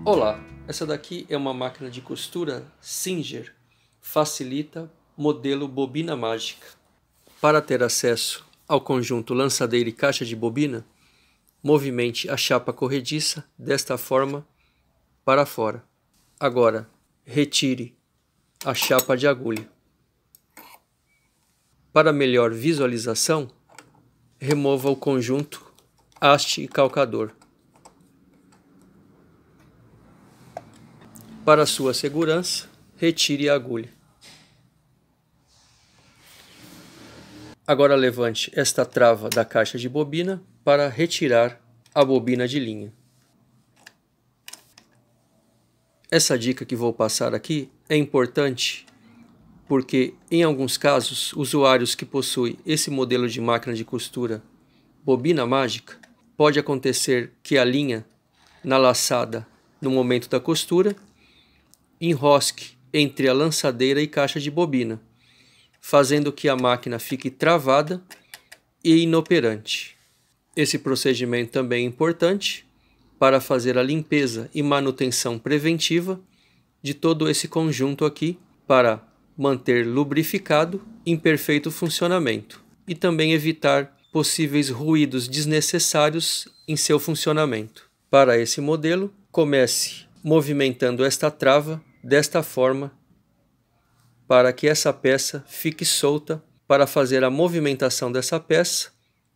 Olá, essa daqui é uma máquina de costura Singer, facilita modelo bobina mágica. Para ter acesso ao conjunto lançadeira e caixa de bobina, movimente a chapa corrediça desta forma para fora. Agora, retire a chapa de agulha. Para melhor visualização, remova o conjunto haste e calcador. Para sua segurança, retire a agulha. Agora levante esta trava da caixa de bobina para retirar a bobina de linha. Essa dica que vou passar aqui é importante porque, em alguns casos, usuários que possuem esse modelo de máquina de costura bobina mágica, pode acontecer que a linha na laçada no momento da costura enrosque entre a lançadeira e caixa de bobina, fazendo que a máquina fique travada e inoperante. Esse procedimento também é importante para fazer a limpeza e manutenção preventiva de todo esse conjunto aqui, para manter lubrificado em perfeito funcionamento e também evitar possíveis ruídos desnecessários em seu funcionamento. Para esse modelo, comece movimentando esta trava desta forma para que essa peça fique solta para fazer a movimentação dessa peça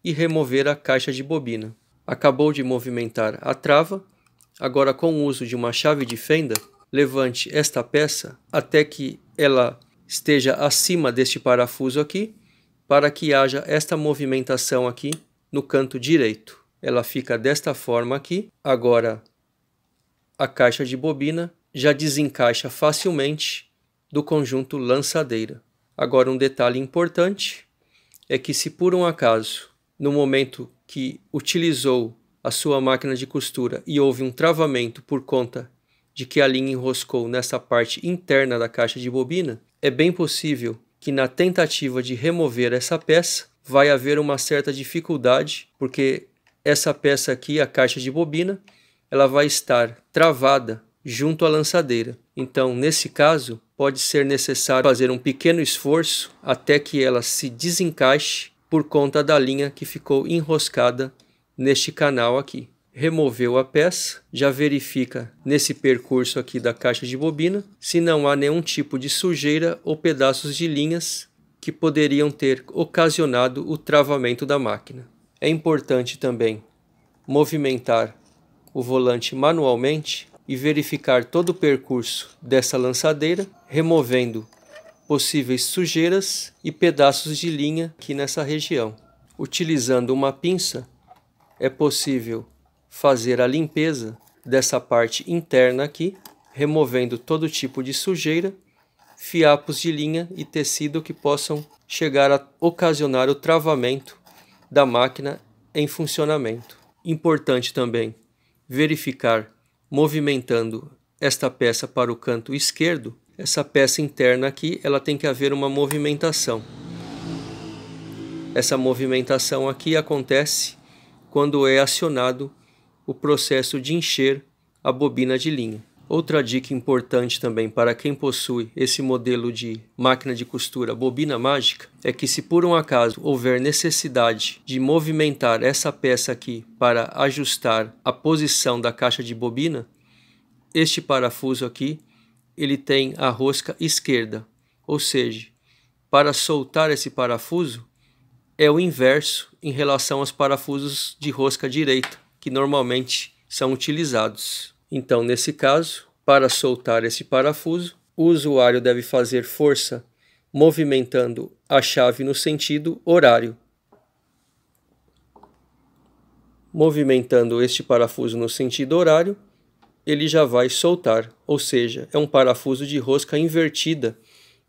e remover a caixa de bobina. Acabou de movimentar a trava, agora com o uso de uma chave de fenda, levante esta peça até que ela esteja acima deste parafuso aqui, para que haja esta movimentação aqui no canto direito. Ela fica desta forma aqui. Agora a caixa de bobina já desencaixa facilmente do conjunto lançadeira. Agora um detalhe importante é que, se por um acaso, no momento que utilizou a sua máquina de costura e houve um travamento por conta de que a linha enroscou nessa parte interna da caixa de bobina, é bem possível que na tentativa de remover essa peça vai haver uma certa dificuldade, porque essa peça aqui, a caixa de bobina, ela vai estar travada junto à lançadeira. Então, nesse caso, pode ser necessário fazer um pequeno esforço até que ela se desencaixe por conta da linha que ficou enroscada neste canal aqui. Removeu a peça, já verifica nesse percurso aqui da caixa de bobina se não há nenhum tipo de sujeira ou pedaços de linhas que poderiam ter ocasionado o travamento da máquina. É importante também movimentar o volante manualmente e verificar todo o percurso dessa lançadeira, removendo possíveis sujeiras e pedaços de linha aqui nessa região. Utilizando uma pinça, é possível fazer a limpeza dessa parte interna aqui, removendo todo tipo de sujeira, fiapos de linha e tecido que possam chegar a ocasionar o travamento da máquina em funcionamento. Importante também verificar, movimentando esta peça para o canto esquerdo, essa peça interna aqui, ela tem que haver uma movimentação. Essa movimentação aqui acontece quando é acionado o processo de encher a bobina de linha. Outra dica importante também para quem possui esse modelo de máquina de costura bobina mágica é que, se por um acaso houver necessidade de movimentar essa peça aqui para ajustar a posição da caixa de bobina, este parafuso aqui ele tem a rosca esquerda, ou seja, para soltar esse parafuso é o inverso em relação aos parafusos de rosca direita que normalmente são utilizados. Então, nesse caso, para soltar esse parafuso, o usuário deve fazer força movimentando a chave no sentido horário. Movimentando este parafuso no sentido horário, ele já vai soltar, ou seja, é um parafuso de rosca invertida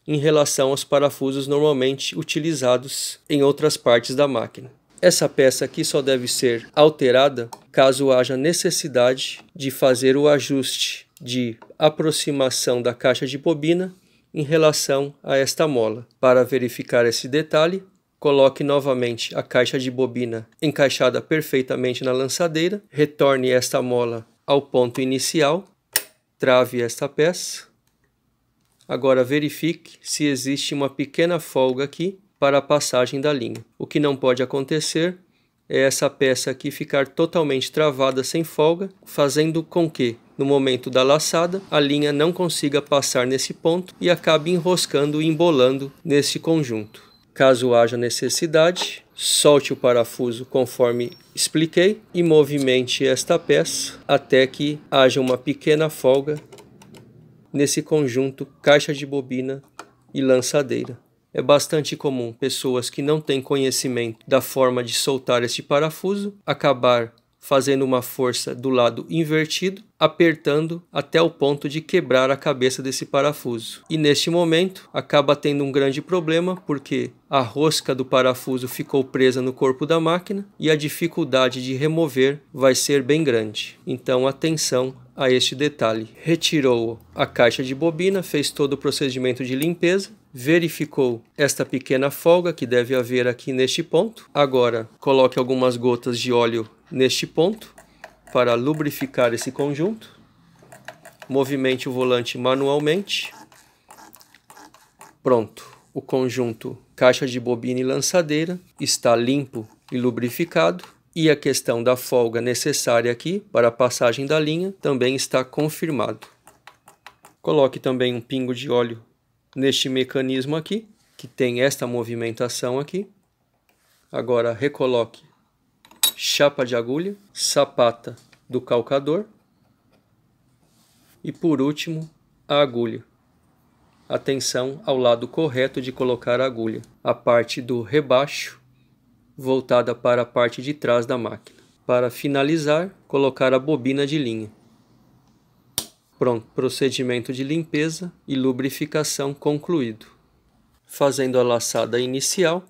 em relação aos parafusos normalmente utilizados em outras partes da máquina. Essa peça aqui só deve ser alterada caso haja necessidade de fazer o ajuste de aproximação da caixa de bobina em relação a esta mola. Para verificar esse detalhe, coloque novamente a caixa de bobina encaixada perfeitamente na lançadeira, retorne esta mola ao ponto inicial trave esta peça. Agora verifique se existe uma pequena folga aqui para a passagem da linha. O que não pode acontecer é essa peça aqui ficar totalmente travada sem folga, fazendo com que, no momento da laçada, a linha não consiga passar nesse ponto e acabe enroscando e embolando nesse conjunto. Caso haja necessidade, solte o parafuso conforme expliquei e movimente esta peça até que haja uma pequena folga nesse conjunto caixa de bobina e lançadeira. É bastante comum pessoas que não têm conhecimento da forma de soltar este parafuso acabar fazendo uma força do lado invertido, apertando até o ponto de quebrar a cabeça desse parafuso. E neste momento acaba tendo um grande problema porque a rosca do parafuso ficou presa no corpo da máquina e a dificuldade de remover vai ser bem grande. Então atenção a este detalhe. Retirou a caixa de bobina, fez todo o procedimento de limpeza, verificou esta pequena folga que deve haver aqui neste ponto. Agora coloque algumas gotas de óleo neste ponto para lubrificar esse conjunto. Movimente o volante manualmente. Pronto, o conjunto caixa de bobina e lançadeira está limpo e lubrificado. E a questão da folga necessária aqui para a passagem da linha também está confirmado. Coloque também um pingo de óleo neste mecanismo aqui, que tem esta movimentação aqui. Agora recoloque chapa de agulha, sapata do calcador e por último a agulha. Atenção ao lado correto de colocar a agulha, a parte do rebaixo voltada para a parte de trás da máquina. Para finalizar, colocar a bobina de linha. Pronto, procedimento de limpeza e lubrificação concluído. Fazendo a laçada inicial,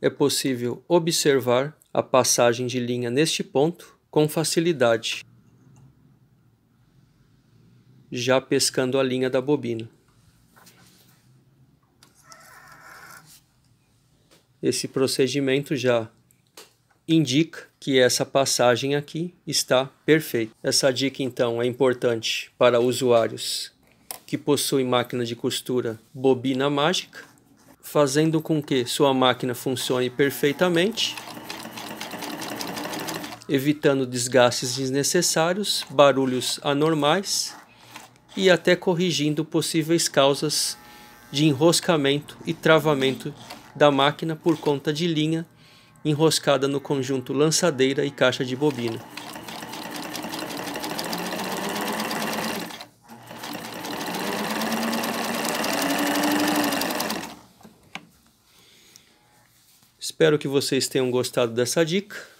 é possível observar a passagem de linha neste ponto com facilidade, já pescando a linha da bobina. Esse procedimento já indica que essa passagem aqui está perfeita. Essa dica então é importante para usuários que possuem máquina de costura bobina mágica, fazendo com que sua máquina funcione perfeitamente, evitando desgastes desnecessários, barulhos anormais e até corrigindo possíveis causas de enroscamento e travamento da máquina por conta de linha enroscada no conjunto lançadeira e caixa de bobina. Espero que vocês tenham gostado dessa dica.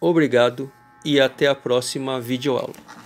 Obrigado e até a próxima videoaula.